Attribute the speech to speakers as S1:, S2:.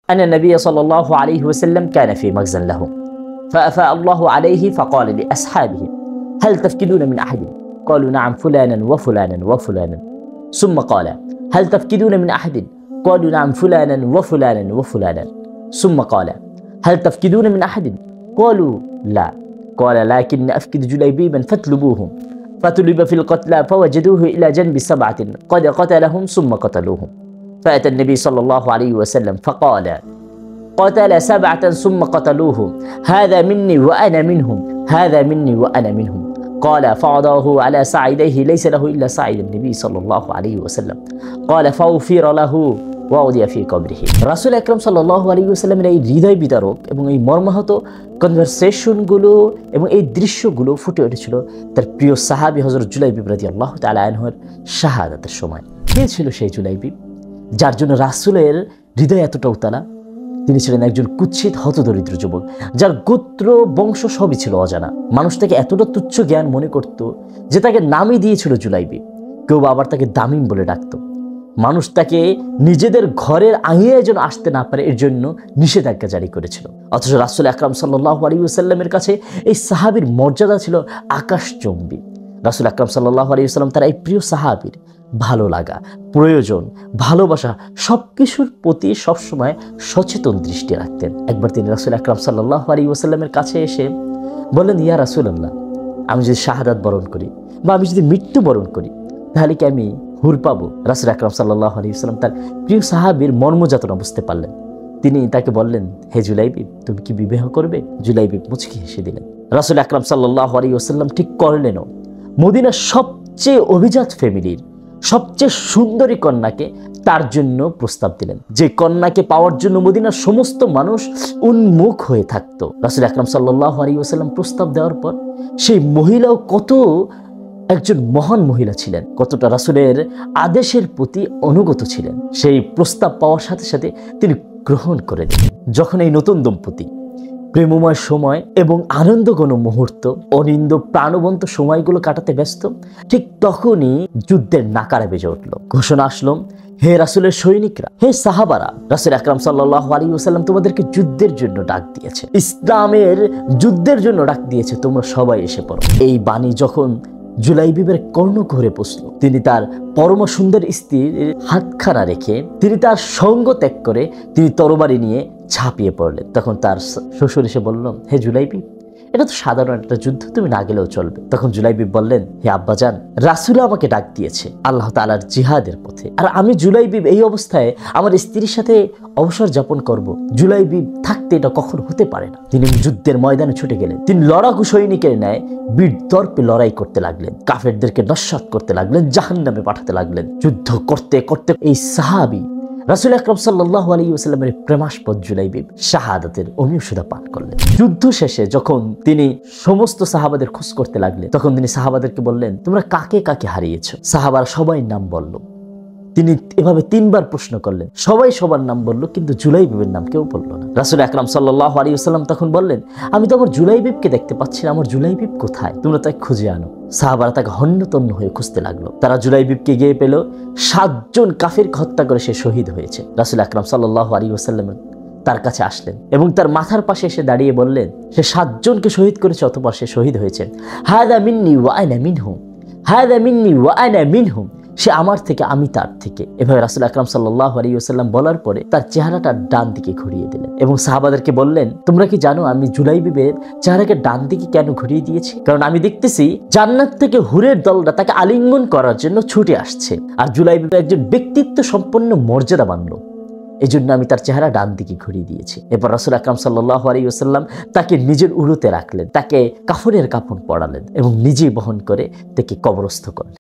S1: أن النبي صلى الله عليه وسلم كان في مخزن له فأفاء الله عليه فقال لأصحابه هل تفقدون من أحد؟ قالوا نعم فلانا وفلانا وفلانا. ثم قال هل تفقدون من أحد؟ قالوا نعم فلانا وفلانا وفلانا. ثم قال هل تفقدون من أحد؟ قالوا لا. قال لكن أفقد جليبيبا فاطلبوهم. فطلب في القتلى فوجدوه إلى جنب 7 قد قتلهم ثم قتلوهم. فأتى النبي صلى الله عليه وسلم فقال قتل 7 ثم قتلوهم، هذا مني وأنا منهم، هذا مني وأنا منهم. قال فوضعه على ساعديه ليس له إلا ساعد النبي صلى الله عليه وسلم. قال فغفر له ووضع في قبره। রাসূল আকরাম সাল্লাল্লাহু আলাইহি ওয়াসাল্লামের এই হৃদয় বিদারক এবং এই মর্মাহত কনভারসেশনগুলো এবং এই দৃশ্যগুলো ফুটে উঠেছিল তার প্রিয় সাহাবী হযরত জুলাইবিব রাদিয়াল্লাহু তাআলা আনহুর শাহাদাতের সময়। কে ছিল সেই জুলাইবিব যার জন্য রাসূলের হৃদয় এতটা উতালা? তিনি ছিলেন একজন কুৎসিত হতদরিদ্র যুবক যার গোত্র বংশ সবই ছিল অজানা। মানুষ তাকে এতটা তুচ্ছ জ্ঞান মনে করত যে তাকে নামই দিয়েছিল জুলাইবিব। কেউ আবার তাকে দামিম বলে ডাকত। মানুষ তাকে নিজেদের ঘরের আঙিনায় যেন আসতে না পারে এর জন্য নিষেধাজ্ঞা জারি করেছিল। অথচ রাসূল আকরাম সাল্লাল্লাহু আলাইহি ওয়াসাল্লামের কাছে এই সাহাবীর মর্যাদা ছিল আকাশচুম্বী। রাসূল আকরাম সাল্লাল্লাহু আলাইহি ওয়াসাল্লাম তার এই প্রিয় সাহাবীর ভালো লাগা, প্রয়োজন, ভালোবাসা সবকিছুর প্রতি সবসময় সচেতন দৃষ্টি রাখতেন। একবার তিনি রাসূল আকরাম সাল্লাল্লাহু আলাইহি ওয়াসাল্লামের কাছে এসে বললেন, ইয়া রাসূলুল্লাহ, আমি যদি শাহাদাত বরণ করি বা আমি যদি মৃত্যু বরণ করি তাহলে কি আমি হুর পাবো? রাসূল আকরাম সাল্লাল্লাহু আলাইহি ওয়াসাল্লাম তার প্রিয় সাহাবীর মর্মযাতনা বুঝতে পারলেন। তিনি তাকে বললেন, হে জুলাইবিব, তুমি কি বিবাহ করবে? জুলাইবিব মুচকি হেসে দিলেন। রাসূল আকরাম সাল্লাল্লাহু আলাইহি ওয়াসাল্লাম ঠিক করলেনও। মদিনার সবচেয়ে অভিজাত ফ্যামিলির সবচেয়ে সুন্দরী কন্যাকে তার জন্য প্রস্তাব দিলেন, যে কন্যাকে পাওয়ার জন্য মদিনার সমস্ত মানুষ উন্মুখ হয়ে থাকতো। রাসূল আকরাম সাল্লাল্লাহু আলাইহি ওয়াসাল্লাম প্রস্তাব দেওয়ার পর সেই মহিলাও কত একজন মহান মহিলা ছিলেন, কতটা রাসূলের আদেশের প্রতি অনুগত ছিলেন। সেই প্রস্তাব পাওয়ার সাথে সাথে তিনি গ্রহণ করে নিলেন। যখন এই নতুন দম্পতি প্রেমময় সময় এবং আনন্দঘন মুহূর্ত, অনিন্দ প্রাণবন্ত সময়গুলো কাটাতে ব্যস্ত, ঠিক তখনই যুদ্ধের নাকারা বেজে উঠল। ঘোষণা আসলো, হে রাসূলের সৈনিকরা, হে সাহাবারা, রাসূল আকরাম সাল্লাল্লাহু আলাইহি ওয়াসাল্লাম তোমাদেরকে যুদ্ধের জন্য ডাক দিয়েছে, ইসলামের যুদ্ধের জন্য ডাক দিয়েছে, তোমরা সবাই এসে পড়ো। এই বাণী যখন জুলাইবিবের কর্ণকুহরে পৌঁছল, তিনি তার পরম সুন্দর স্ত্রীর হাতখানা রেখে তিনি তার সঙ্গ ত্যাগ করে তিনি তরবারি নিয়ে ঝাঁপিয়ে পড়লেন। তখন তার শ্বশুর এসে বলল, হে জুলাইবিব, এটা তো সাধারণ একটা যুদ্ধ, তুমি না গেলেও চলবে। তখন জুলাইবিব বললেন, হে আব্বাজান, রাসূল আমাকে ডাক দিয়েছে আল্লাহ তাআলার জিহাদের পথে, আর আমি জুলাইবিব এই অবস্থায় আমার স্ত্রীর সাথে অবসর যাপন করব, জুলাইবিব থাকতে এটা কখনো হতে পারে না। তিনি যুদ্ধের ময়দানে ছুটে গেলেন। তিনি লড়াকু সৈনিকের ন্যায় বীর দর্পে লড়াই করতে লাগলেন, কাফেরদেরকে নস্যাৎ করতে লাগলেন, জাহান্নামে পাঠাতে লাগলেন। যুদ্ধ করতে করতে এই সাহাবী রাসূল আকরাম সাল্লাল্লাহু আলাইহি ওয়াসাল্লামের প্রেমাস্পদ জুলাইবিব শাহাদাতের অমিয়সুধা পান করলেন। যুদ্ধ শেষে যখন তিনি সমস্ত সাহাবাদের খোঁজ করতে লাগলেন, তখন তিনি সাহাবাদেরকে বললেন, তোমরা কাকে কাকে হারিয়েছো? সাহাবারা সবাই নাম বলল। তিনি এভাবে 3 বার প্রশ্ন করলেন, সবাই সবার নাম বলল, কিন্তু জুলাইবিবের নাম কেউ বলল না। রাসূল আকরাম সাল্লাল্লাহু আলাইহি ওয়াসাল্লাম তখন বললেন, আমি তো আমার জুলাইবিবকে দেখতে পাচ্ছি না, আমার জুলাইবিব কোথায়? তোমরা তাকে খুঁজে আনো। সাহাবারা তাকে হন্যতন্য হয়ে খুঁজতে লাগলো। তারা জুলাইবিবকে গিয়ে পেল, 7 জন কাফিরকে হত্যা করে সে শহীদ হয়েছে। রাসূল আকরাম সাল্লাল্লাহু আলাইহি ওয়াসাল্লাম তার কাছে আসলেন এবং তার মাথার পাশে এসে দাঁড়িয়ে বললেন, সে 7 জনকে শহীদ করেছে, অতঃপর সে শহীদ হয়েছে। হাদা মিন্নি ওয়া আনা মিনহুম, হাদা মিন্নি ওয়া আনা মিনহুম, সে আমার থেকে, আমি তার থেকে। এভাবে রাসূল আকরাম সাল্লাল্লাহু আলাইহি ওয়াসাল্লাম বলার পরে তার চেহারাটা ডান দিকে ঘুরিয়ে দিলেন এবং সাহাবাদেরকে বললেন, তোমরা কি জানো আমি জুলাইবিবের চেহারাকে ডান দিকে কেন ঘুরিয়ে দিয়েছি? কারণ আমি দেখতেছি জান্নাত থেকে হুরের দলটা তাকে আলিঙ্গন করার জন্য ছুটে আসছে, আর জুলাইবিব একজন ব্যক্তিত্ব সম্পন্ন মর্যাদাবান লোক, এই জন্য আমি তার চেহারা ডান দিকে ঘুরিয়ে দিয়েছি। এরপর রাসূল আকরাম সাল্লাল্লাহু আলাইহি ওয়াসাল্লাম তাকে নিজের উরুতে রাখলেন, তাকে কাফনের কাফন পরালেন এবং নিজেই বহন করে তাকে কবরস্থ করলেন।